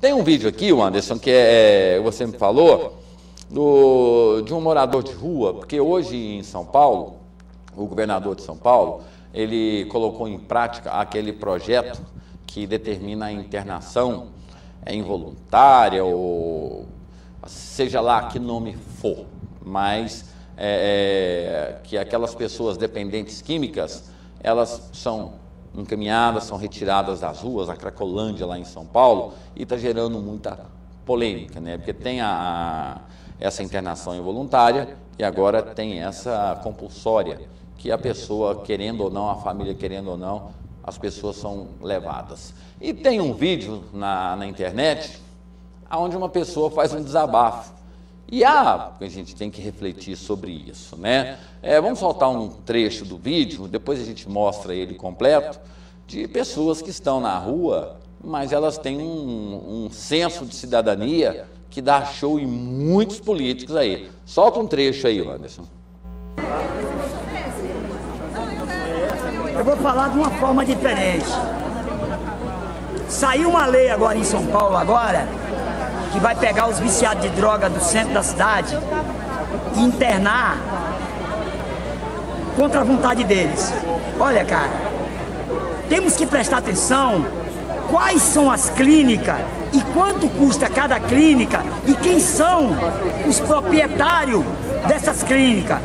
Tem um vídeo aqui, Anderson, que você me falou, de um morador de rua, porque hoje em São Paulo, o governador de São Paulo, ele colocou em prática aquele projeto que determina a internação involuntária, ou seja lá que nome for, mas que aquelas pessoas dependentes químicas, elas são encaminhadas, são retiradas das ruas, a Cracolândia lá em São Paulo, e está gerando muita polêmica, né? Porque tem essa internação involuntária e agora tem essa compulsória, que a pessoa querendo ou não, a família querendo ou não, as pessoas são levadas. E tem um vídeo na internet onde uma pessoa faz um desabafo. E a gente tem que refletir sobre isso, né? Vamos soltar um trecho do vídeo, depois a gente mostra ele completo, de pessoas que estão na rua, mas elas têm um senso de cidadania que dá show em muitos políticos aí. Solta um trecho aí, Anderson. Eu vou falar de uma forma diferente. Saiu uma lei agora em São Paulo, que vai pegar os viciados de droga do centro da cidade e internar contra a vontade deles. Olha, cara, temos que prestar atenção quais são as clínicas e quanto custa cada clínica e quem são os proprietários dessas clínicas.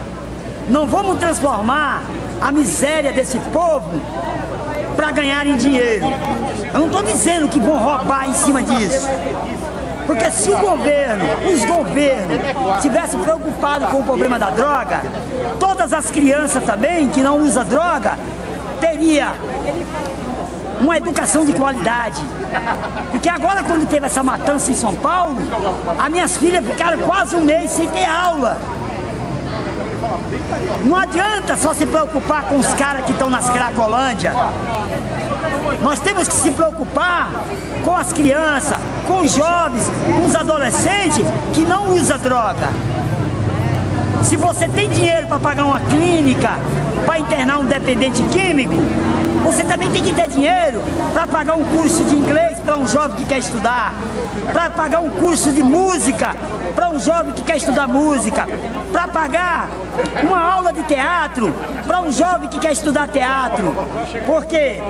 Não vamos transformar a miséria desse povo para ganharem dinheiro. Eu não estou dizendo que vão roubar em cima disso. Porque se o governo, os governos, tivessem preocupado com o problema da droga, todas as crianças também que não usam droga, teria uma educação de qualidade. Porque agora, quando teve essa matança em São Paulo, as minhas filhas ficaram quase um mês sem ter aula. Não adianta só se preocupar com os caras que estão nas Cracolândia. Nós temos que se preocupar com as crianças, com os jovens, com os adolescentes que não usam droga. Se você tem dinheiro para pagar uma clínica, para internar um dependente químico, você também tem que ter dinheiro para pagar um curso de inglês para um jovem que quer estudar, para pagar um curso de música para um jovem que quer estudar música, para pagar uma aula de teatro para um jovem que quer estudar teatro. Porque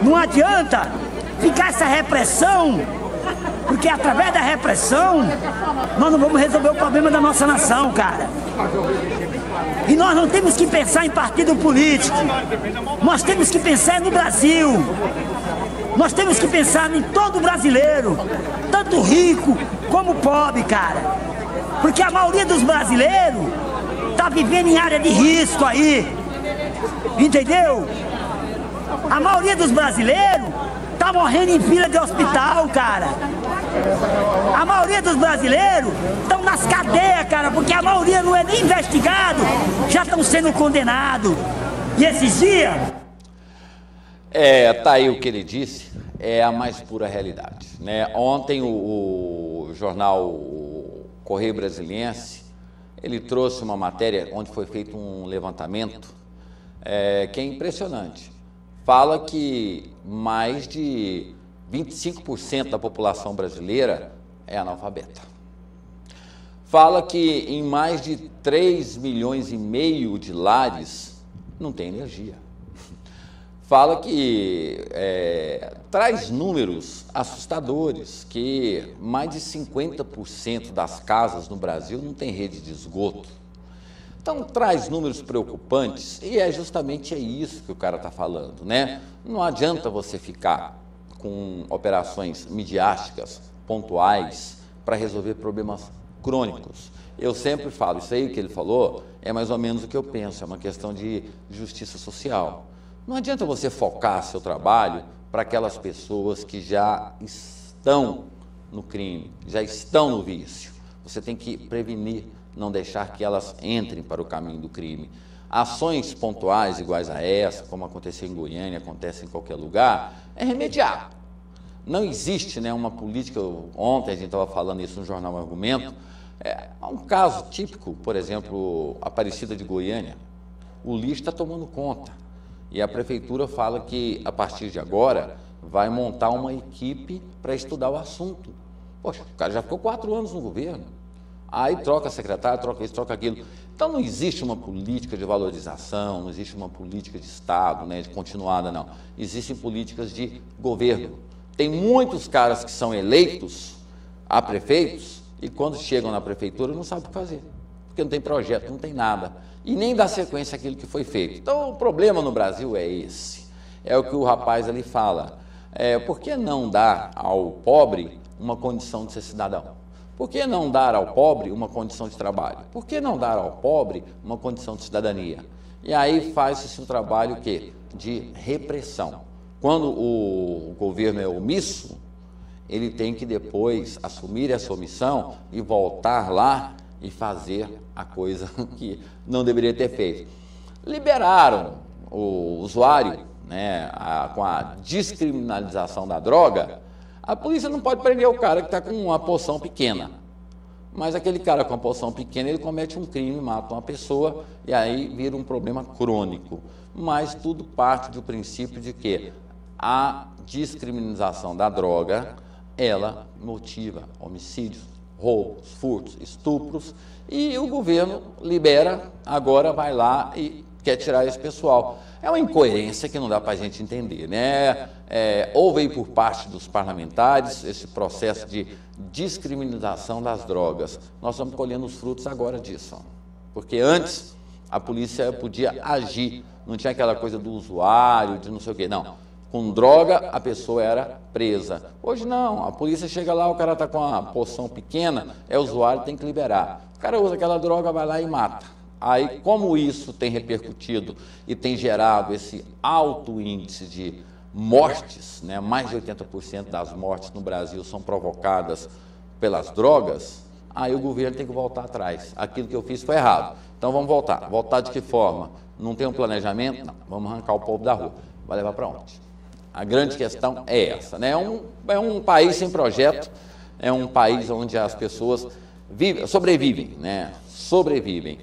não adianta ficar essa repressão, porque através da repressão nós não vamos resolver o problema da nossa nação, cara. E nós não temos que pensar em partido político, nós temos que pensar no Brasil. Nós temos que pensar em todo brasileiro, tanto rico como pobre, cara. Porque a maioria dos brasileiros está vivendo em área de risco aí, entendeu? A maioria dos brasileiros está morrendo em fila de hospital, cara. A maioria dos brasileiros estão nas cadeias, cara, porque a maioria não é nem investigado, já estão sendo condenados. E esses dias... Tá aí o que ele disse, é a mais pura realidade, né? Ontem o jornal Correio Brasiliense, ele trouxe uma matéria onde foi feito um levantamento que é impressionante. Fala que mais de 25% da população brasileira é analfabeta. Fala que em mais de 3,5 milhões de lares não tem energia. Fala que traz números assustadores, que mais de 50% das casas no Brasil não tem rede de esgoto. Então traz números preocupantes e é justamente isso que o cara está falando, né? Não adianta você ficar com operações midiáticas pontuais para resolver problemas crônicos. Eu sempre falo, isso aí que ele falou é mais ou menos o que eu penso, é uma questão de justiça social. Não adianta você focar seu trabalho para aquelas pessoas que já estão no crime, já estão no vício. Você tem que prevenir, não deixar que elas entrem para o caminho do crime. Ações pontuais iguais a essa, como aconteceu em Goiânia, acontece em qualquer lugar, é remediar. Não existe, né, uma política, ontem a gente estava falando isso no jornal Argumento, há um caso típico, por exemplo, Aparecida de Goiânia, o lixo está tomando conta. E a prefeitura fala que, a partir de agora, vai montar uma equipe para estudar o assunto. Poxa, o cara já ficou 4 anos no governo. Aí troca secretário, troca isso, troca aquilo. Então não existe uma política de valorização, não existe uma política de Estado, né, de continuada, não. Existem políticas de governo. Tem muitos caras que são eleitos a prefeitos e quando chegam na prefeitura não sabem o que fazer. Porque não tem projeto, não tem nada. E nem dá sequência àquilo que foi feito. Então o problema no Brasil é esse. É o que o rapaz ali fala. Por que não dar ao pobre uma condição de ser cidadão? Por que não dar ao pobre uma condição de trabalho? Por que não dar ao pobre uma condição de cidadania? E aí faz-se um trabalho de repressão. Quando o governo é omisso, ele tem que depois assumir essa omissão e voltar lá e fazer a coisa que não deveria ter feito. Liberaram o usuário, né, com a descriminalização da droga. A polícia não pode prender o cara que está com uma porção pequena. Mas aquele cara com a porção pequena, ele comete um crime, mata uma pessoa e aí vira um problema crônico. Mas tudo parte do princípio de que a descriminalização da droga, ela motiva homicídios, roubos, furtos, estupros e o governo libera, agora vai lá e quer tirar esse pessoal. É uma incoerência que não dá para a gente entender, né? Houve aí por parte dos parlamentares esse processo de descriminalização das drogas. Nós estamos colhendo os frutos agora disso, porque antes a polícia podia agir, não tinha aquela coisa do usuário, de não sei o quê, não. Com droga a pessoa era presa. Hoje não, a polícia chega lá, o cara está com uma porção pequena, é usuário, tem que liberar. O cara usa aquela droga, vai lá e mata. Aí, como isso tem repercutido e tem gerado esse alto índice de mortes, né? Mais de 80% das mortes no Brasil são provocadas pelas drogas, aí o governo tem que voltar atrás. Aquilo que eu fiz foi errado. Então vamos voltar. Voltar de que forma? Não tem um planejamento? Não. Vamos arrancar o povo da rua. Vai levar para onde? A grande questão é essa, né? É um país sem projeto, é um país onde as pessoas sobrevivem, né? Sobrevivem.